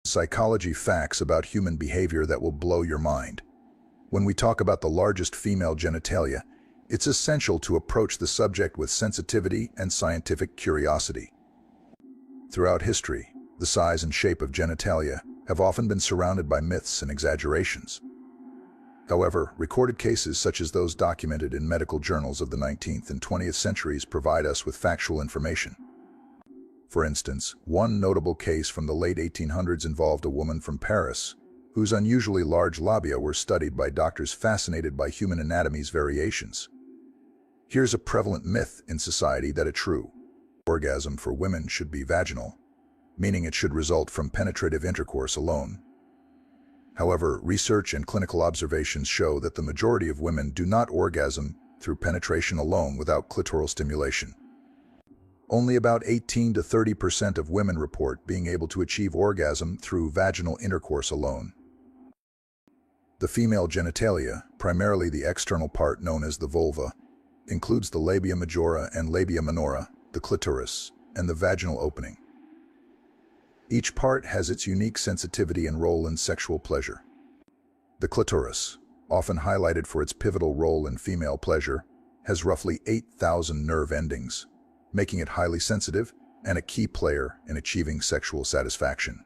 Psychology facts about human behavior that will blow your mind. When we talk about the largest female genitalia, it's essential to approach the subject with sensitivity and scientific curiosity. Throughout history, the size and shape of genitalia have often been surrounded by myths and exaggerations. However, recorded cases such as those documented in medical journals of the 19th and 20th centuries provide us with factual information. For instance, one notable case from the late 1800s involved a woman from Paris whose unusually large labia were studied by doctors fascinated by human anatomy's variations. Here's a prevalent myth in society that a true orgasm for women should be vaginal, meaning it should result from penetrative intercourse alone. However, research and clinical observations show that the majority of women do not orgasm through penetration alone without clitoral stimulation. Only about 18 to 30% of women report being able to achieve orgasm through vaginal intercourse alone. The female genitalia, primarily the external part known as the vulva, includes the labia majora and labia minora, the clitoris, and the vaginal opening. Each part has its unique sensitivity and role in sexual pleasure. The clitoris, often highlighted for its pivotal role in female pleasure, has roughly 8,000 nerve endings, making it highly sensitive and a key player in achieving sexual satisfaction.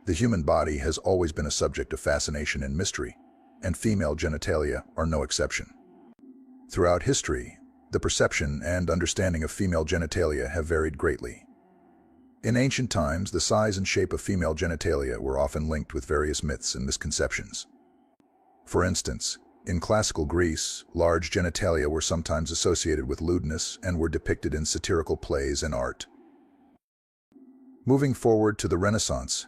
The human body has always been a subject of fascination and mystery, and female genitalia are no exception. Throughout history, the perception and understanding of female genitalia have varied greatly. In ancient times, the size and shape of female genitalia were often linked with various myths and misconceptions. For instance, in classical Greece, large genitalia were sometimes associated with lewdness and were depicted in satirical plays and art. Moving forward to the Renaissance,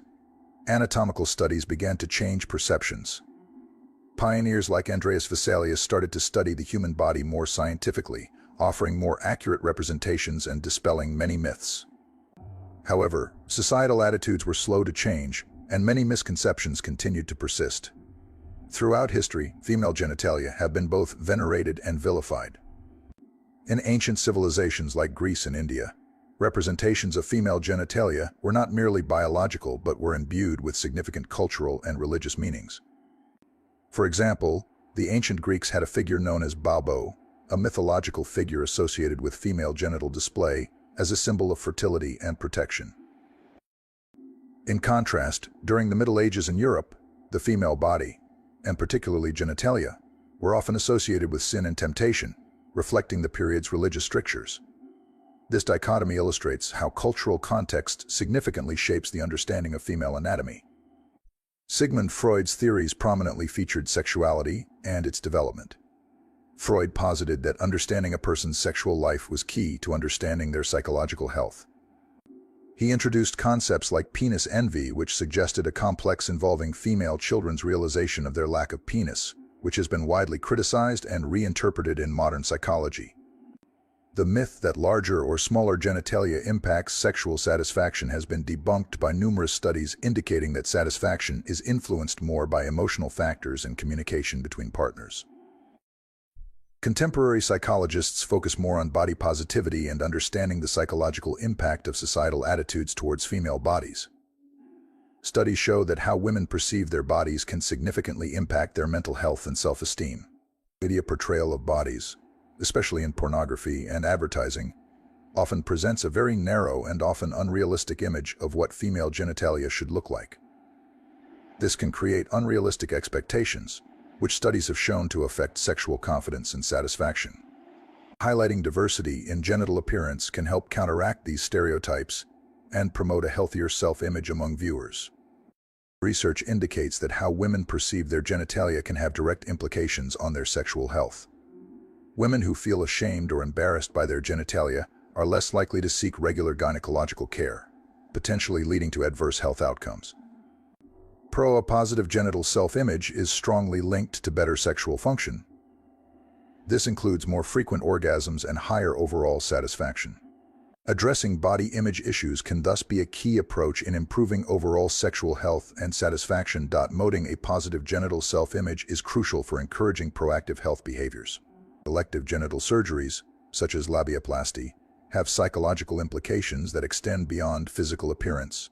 anatomical studies began to change perceptions. Pioneers like Andreas Vesalius started to study the human body more scientifically, offering more accurate representations and dispelling many myths. However, societal attitudes were slow to change, and many misconceptions continued to persist. Throughout history, female genitalia have been both venerated and vilified. In ancient civilizations like Greece and India, representations of female genitalia were not merely biological but were imbued with significant cultural and religious meanings. For example, the ancient Greeks had a figure known as Baubo, a mythological figure associated with female genital display as a symbol of fertility and protection. In contrast, during the Middle Ages in Europe, the female body, and particularly genitalia, were often associated with sin and temptation, reflecting the period's religious strictures. This dichotomy illustrates how cultural context significantly shapes the understanding of female anatomy. Sigmund Freud's theories prominently featured sexuality and its development. Freud posited that understanding a person's sexual life was key to understanding their psychological health. He introduced concepts like penis envy, which suggested a complex involving female children's realization of their lack of penis, which has been widely criticized and reinterpreted in modern psychology. The myth that larger or smaller genitalia impacts sexual satisfaction has been debunked by numerous studies indicating that satisfaction is influenced more by emotional factors and communication between partners. Contemporary psychologists focus more on body positivity and understanding the psychological impact of societal attitudes towards female bodies. Studies show that how women perceive their bodies can significantly impact their mental health and self-esteem. Media portrayal of bodies, especially in pornography and advertising, often presents a very narrow and often unrealistic image of what female genitalia should look like. This can create unrealistic expectations, which studies have shown to affect sexual confidence and satisfaction. Highlighting diversity in genital appearance can help counteract these stereotypes and promote a healthier self-image among viewers. Research indicates that how women perceive their genitalia can have direct implications on their sexual health. Women who feel ashamed or embarrassed by their genitalia are less likely to seek regular gynecological care, potentially leading to adverse health outcomes. A positive genital self-image is strongly linked to better sexual function. This includes more frequent orgasms and higher overall satisfaction. Addressing body image issues can thus be a key approach in improving overall sexual health and satisfaction. Promoting a positive genital self-image is crucial for encouraging proactive health behaviors. Elective genital surgeries, such as labiaplasty, have psychological implications that extend beyond physical appearance.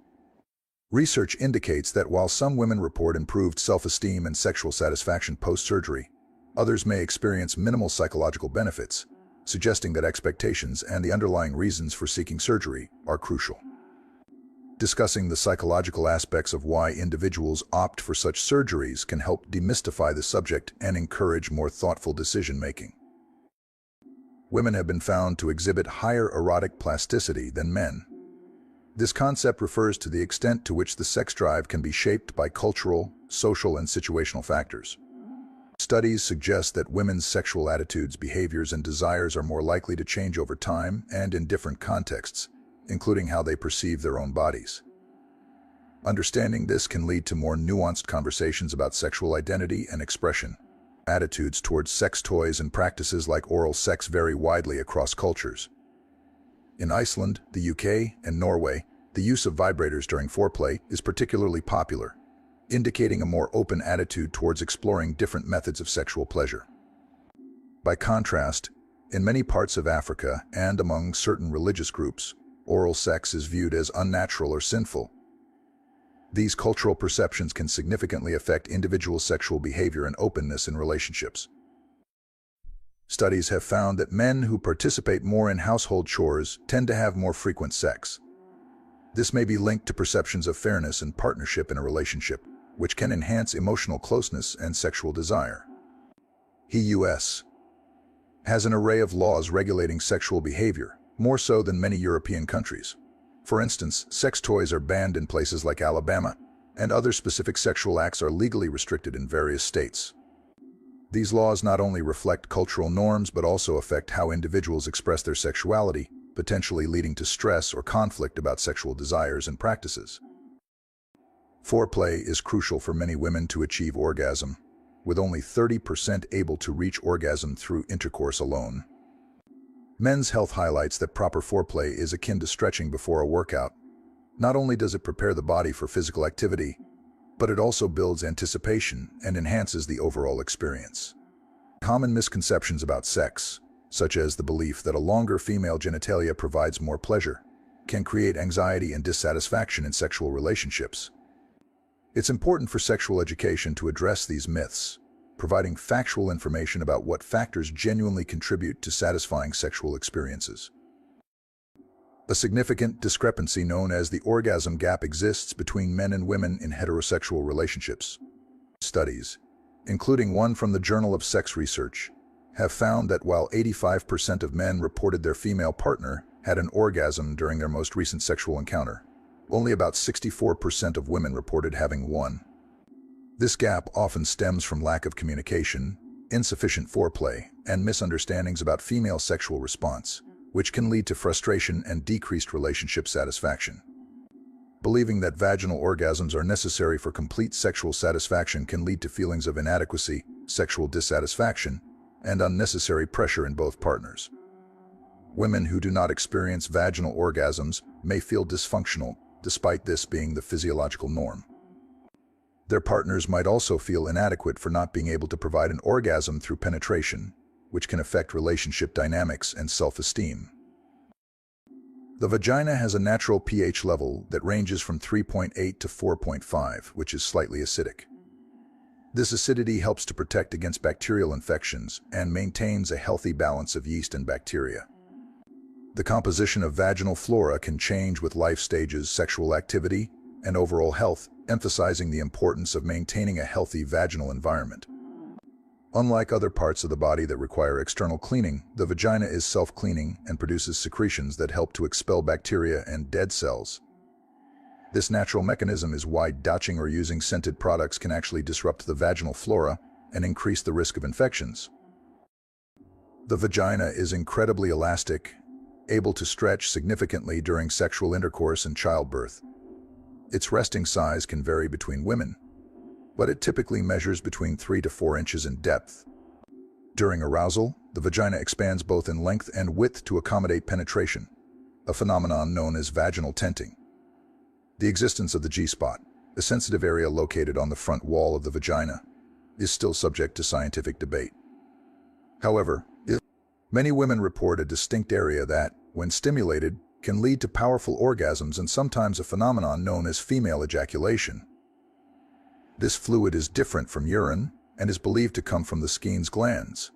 Research indicates that while some women report improved self-esteem and sexual satisfaction post-surgery, others may experience minimal psychological benefits, suggesting that expectations and the underlying reasons for seeking surgery are crucial. Discussing the psychological aspects of why individuals opt for such surgeries can help demystify the subject and encourage more thoughtful decision-making. Women have been found to exhibit higher erotic plasticity than men. This concept refers to the extent to which the sex drive can be shaped by cultural, social, and situational factors. Studies suggest that women's sexual attitudes, behaviors, and desires are more likely to change over time and in different contexts, including how they perceive their own bodies. Understanding this can lead to more nuanced conversations about sexual identity and expression. Attitudes towards sex toys and practices like oral sex vary widely across cultures. In Iceland, the UK, and Norway, the use of vibrators during foreplay is particularly popular, indicating a more open attitude towards exploring different methods of sexual pleasure. By contrast, in many parts of Africa and among certain religious groups, oral sex is viewed as unnatural or sinful. These cultural perceptions can significantly affect individual sexual behavior and openness in relationships. Studies have found that men who participate more in household chores tend to have more frequent sex. This may be linked to perceptions of fairness and partnership in a relationship, which can enhance emotional closeness and sexual desire. The U.S. has an array of laws regulating sexual behavior, more so than many European countries. For instance, sex toys are banned in places like Alabama, and other specific sexual acts are legally restricted in various states. These laws not only reflect cultural norms but also affect how individuals express their sexuality, potentially leading to stress or conflict about sexual desires and practices. Foreplay is crucial for many women to achieve orgasm, with only 30% able to reach orgasm through intercourse alone. Men's Health highlights that proper foreplay is akin to stretching before a workout. Not only does it prepare the body for physical activity, but it also builds anticipation and enhances the overall experience. Common misconceptions about sex, such as the belief that a longer female genitalia provides more pleasure, can create anxiety and dissatisfaction in sexual relationships. It's important for sexual education to address these myths, providing factual information about what factors genuinely contribute to satisfying sexual experiences. A significant discrepancy known as the orgasm gap exists between men and women in heterosexual relationships. Studies, including one from the Journal of Sex Research, have found that while 85% of men reported their female partner had an orgasm during their most recent sexual encounter, only about 64% of women reported having one. This gap often stems from lack of communication, insufficient foreplay, and misunderstandings about female sexual response, which can lead to frustration and decreased relationship satisfaction. Believing that vaginal orgasms are necessary for complete sexual satisfaction can lead to feelings of inadequacy, sexual dissatisfaction, and unnecessary pressure in both partners. Women who do not experience vaginal orgasms may feel dysfunctional, despite this being the physiological norm. Their partners might also feel inadequate for not being able to provide an orgasm through penetration, which can affect relationship dynamics and self-esteem. The vagina has a natural pH level that ranges from 3.8 to 4.5, which is slightly acidic. This acidity helps to protect against bacterial infections and maintains a healthy balance of yeast and bacteria. The composition of vaginal flora can change with life stages, sexual activity, and overall health, emphasizing the importance of maintaining a healthy vaginal environment. Unlike other parts of the body that require external cleaning, the vagina is self-cleaning and produces secretions that help to expel bacteria and dead cells. This natural mechanism is why douching or using scented products can actually disrupt the vaginal flora and increase the risk of infections. The vagina is incredibly elastic, able to stretch significantly during sexual intercourse and childbirth. Its resting size can vary between women, but it typically measures between 3 to 4 inches in depth. During arousal, the vagina expands both in length and width to accommodate penetration, a phenomenon known as vaginal tenting. The existence of the G-spot, a sensitive area located on the front wall of the vagina, is still subject to scientific debate. However, many women report a distinct area that, when stimulated, can lead to powerful orgasms and sometimes a phenomenon known as female ejaculation. This fluid is different from urine and is believed to come from the Skene's glands.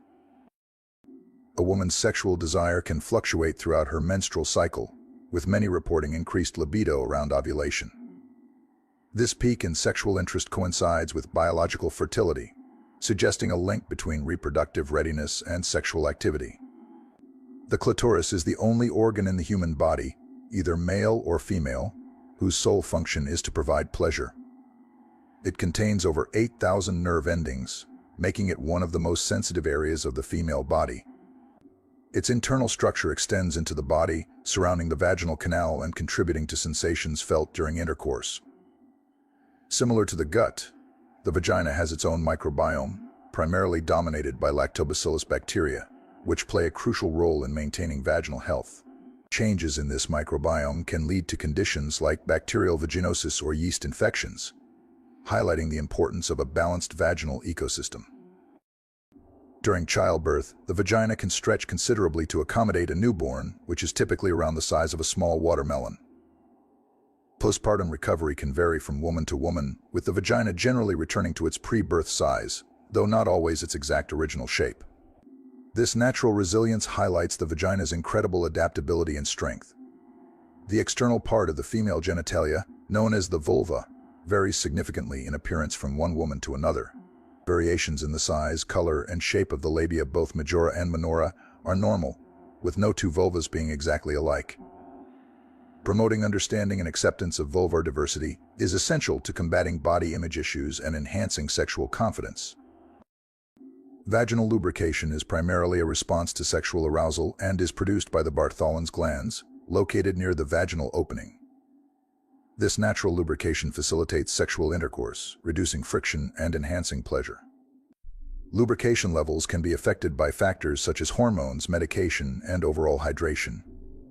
A woman's sexual desire can fluctuate throughout her menstrual cycle, with many reporting increased libido around ovulation. This peak in sexual interest coincides with biological fertility, suggesting a link between reproductive readiness and sexual activity. The clitoris is the only organ in the human body, either male or female, whose sole function is to provide pleasure. It contains over 8,000 nerve endings, making it one of the most sensitive areas of the female body. Its internal structure extends into the body, surrounding the vaginal canal and contributing to sensations felt during intercourse. Similar to the gut, the vagina has its own microbiome, primarily dominated by lactobacillus bacteria, which play a crucial role in maintaining vaginal health. Changes in this microbiome can lead to conditions like bacterial vaginosis or yeast infections, highlighting the importance of a balanced vaginal ecosystem. During childbirth, the vagina can stretch considerably to accommodate a newborn, which is typically around the size of a small watermelon. Postpartum recovery can vary from woman to woman, with the vagina generally returning to its pre-birth size, though not always its exact original shape. This natural resilience highlights the vagina's incredible adaptability and strength. The external part of the female genitalia, known as the vulva, varies significantly in appearance from one woman to another. Variations in the size, color, and shape of the labia, both majora and minora, are normal, with no two vulvas being exactly alike. Promoting understanding and acceptance of vulvar diversity is essential to combating body image issues and enhancing sexual confidence. Vaginal lubrication is primarily a response to sexual arousal and is produced by the Bartholin's glands, located near the vaginal opening. This natural lubrication facilitates sexual intercourse, reducing friction and enhancing pleasure. Lubrication levels can be affected by factors such as hormones, medication, and overall hydration.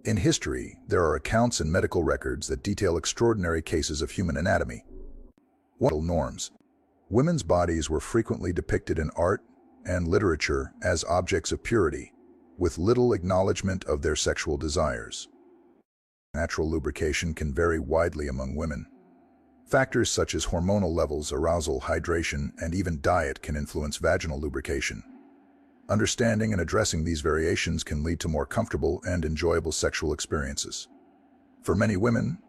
In history, there are accounts and medical records that detail extraordinary cases of human anatomy. Norms. Women's bodies were frequently depicted in art and literature as objects of purity, with little acknowledgement of their sexual desires. Natural lubrication can vary widely among women. Factors such as hormonal levels, arousal, hydration, and even diet can influence vaginal lubrication. Understanding and addressing these variations can lead to more comfortable and enjoyable sexual experiences. For many women,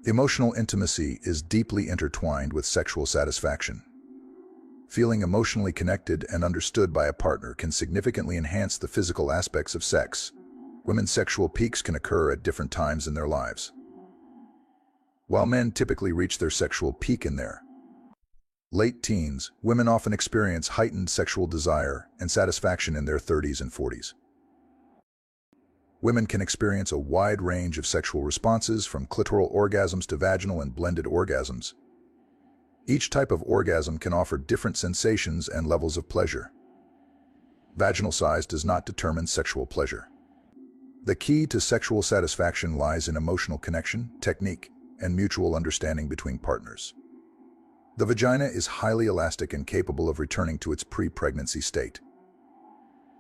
emotional intimacy is deeply intertwined with sexual satisfaction. Feeling emotionally connected and understood by a partner can significantly enhance the physical aspects of sex. Women's sexual peaks can occur at different times in their lives. While men typically reach their sexual peak in their late teens, women often experience heightened sexual desire and satisfaction in their 30s and 40s. Women can experience a wide range of sexual responses, from clitoral orgasms to vaginal and blended orgasms. Each type of orgasm can offer different sensations and levels of pleasure. Vaginal size does not determine sexual pleasure. The key to sexual satisfaction lies in emotional connection, technique, and mutual understanding between partners. The vagina is highly elastic and capable of returning to its pre-pregnancy state.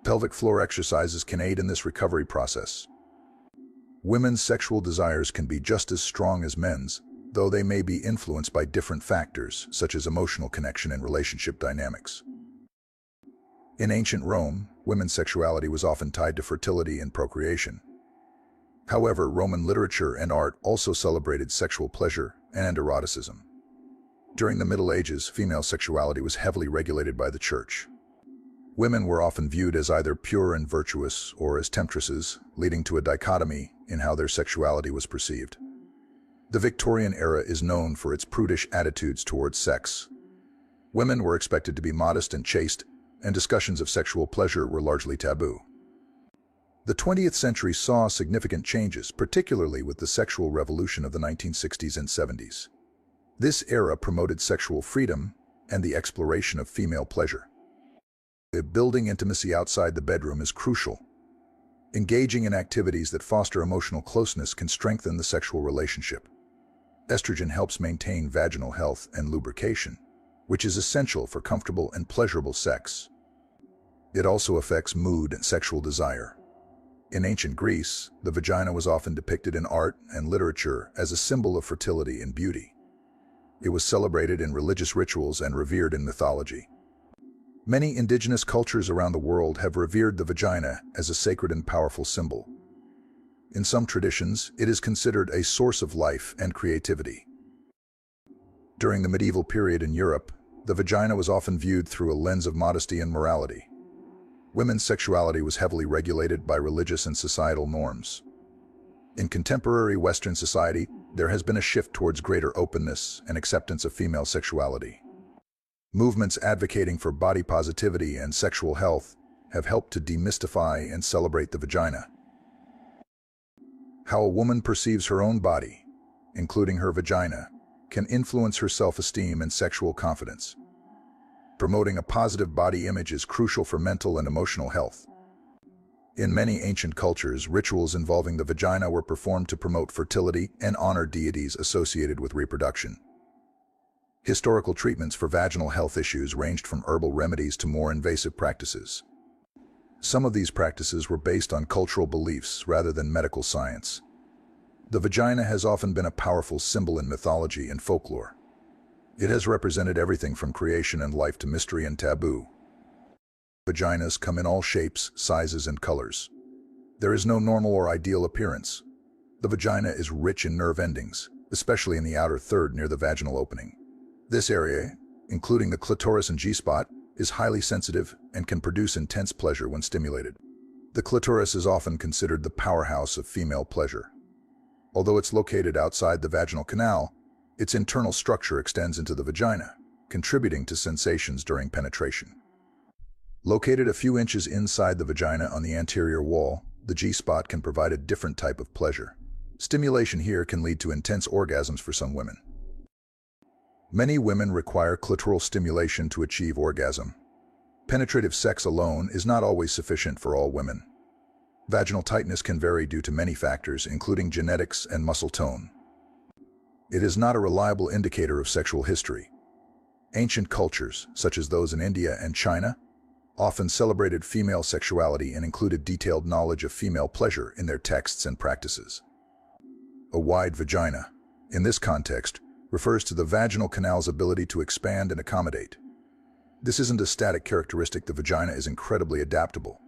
Pelvic floor exercises can aid in this recovery process. Women's sexual desires can be just as strong as men's, though they may be influenced by different factors, such as emotional connection and relationship dynamics. In ancient Rome, women's sexuality was often tied to fertility and procreation. However, Roman literature and art also celebrated sexual pleasure and eroticism. During the Middle Ages, female sexuality was heavily regulated by the Church. Women were often viewed as either pure and virtuous or as temptresses, leading to a dichotomy in how their sexuality was perceived. The Victorian era is known for its prudish attitudes towards sex. Women were expected to be modest and chaste, and discussions of sexual pleasure were largely taboo. The 20th century saw significant changes, particularly with the sexual revolution of the 1960s and 70s. This era promoted sexual freedom and the exploration of female pleasure. Building intimacy outside the bedroom is crucial. Engaging in activities that foster emotional closeness can strengthen the sexual relationship. Estrogen helps maintain vaginal health and lubrication, which is essential for comfortable and pleasurable sex. It also affects mood and sexual desire. In ancient Greece, the vagina was often depicted in art and literature as a symbol of fertility and beauty. It was celebrated in religious rituals and revered in mythology. Many indigenous cultures around the world have revered the vagina as a sacred and powerful symbol. In some traditions, it is considered a source of life and creativity. During the medieval period in Europe, the vagina was often viewed through a lens of modesty and morality. Women's sexuality was heavily regulated by religious and societal norms. In contemporary Western society, there has been a shift towards greater openness and acceptance of female sexuality. Movements advocating for body positivity and sexual health have helped to demystify and celebrate the vagina. How a woman perceives her own body, including her vagina, can influence her self-esteem and sexual confidence. Promoting a positive body image is crucial for mental and emotional health. In many ancient cultures, rituals involving the vagina were performed to promote fertility and honor deities associated with reproduction. Historical treatments for vaginal health issues ranged from herbal remedies to more invasive practices. Some of these practices were based on cultural beliefs rather than medical science. The vagina has often been a powerful symbol in mythology and folklore. It has represented everything from creation and life to mystery and taboo. Vaginas come in all shapes, sizes, and colors. There is no normal or ideal appearance. The vagina is rich in nerve endings, especially in the outer third near the vaginal opening. This area, including the clitoris and G-spot, is highly sensitive and can produce intense pleasure when stimulated. The clitoris is often considered the powerhouse of female pleasure. Although it's located outside the vaginal canal, its internal structure extends into the vagina, contributing to sensations during penetration. Located a few inches inside the vagina on the anterior wall, the G-spot can provide a different type of pleasure. Stimulation here can lead to intense orgasms for some women. Many women require clitoral stimulation to achieve orgasm. Penetrative sex alone is not always sufficient for all women. Vaginal tightness can vary due to many factors, including genetics and muscle tone. It is not a reliable indicator of sexual history. Ancient cultures, such as those in India and China, often celebrated female sexuality and included detailed knowledge of female pleasure in their texts and practices. A wide vagina, in this context, refers to the vaginal canal's ability to expand and accommodate. This isn't a static characteristic. The vagina is incredibly adaptable.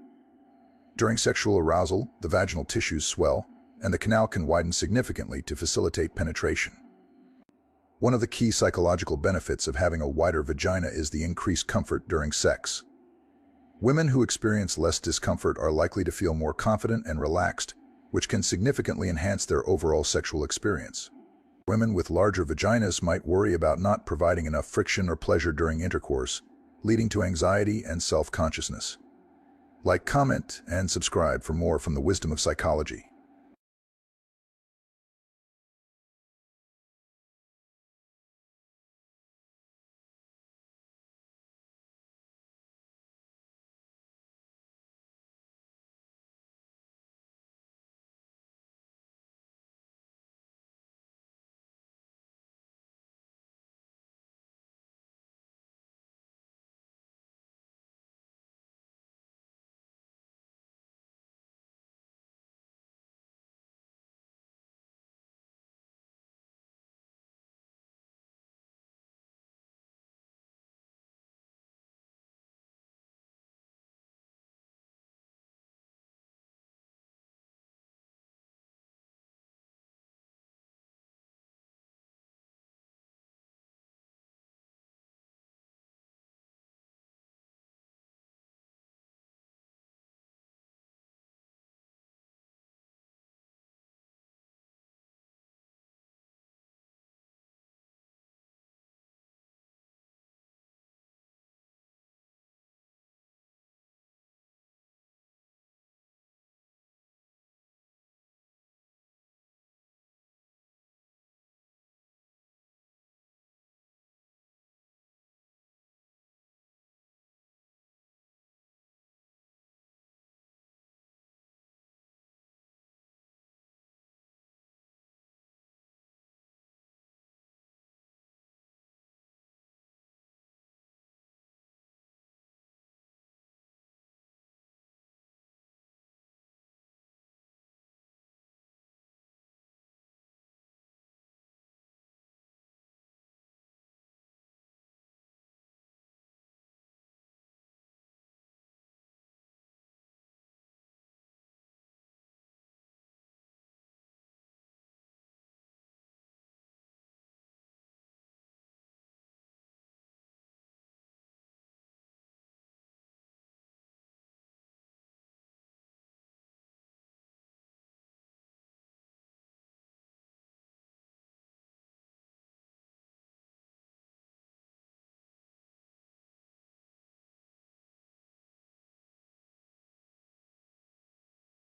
During sexual arousal, the vaginal tissues swell, and the canal can widen significantly to facilitate penetration. One of the key psychological benefits of having a wider vagina is the increased comfort during sex. Women who experience less discomfort are likely to feel more confident and relaxed, which can significantly enhance their overall sexual experience. Women with larger vaginas might worry about not providing enough friction or pleasure during intercourse, leading to anxiety and self-consciousness. Like, comment, and subscribe for more from the wisdom of psychology.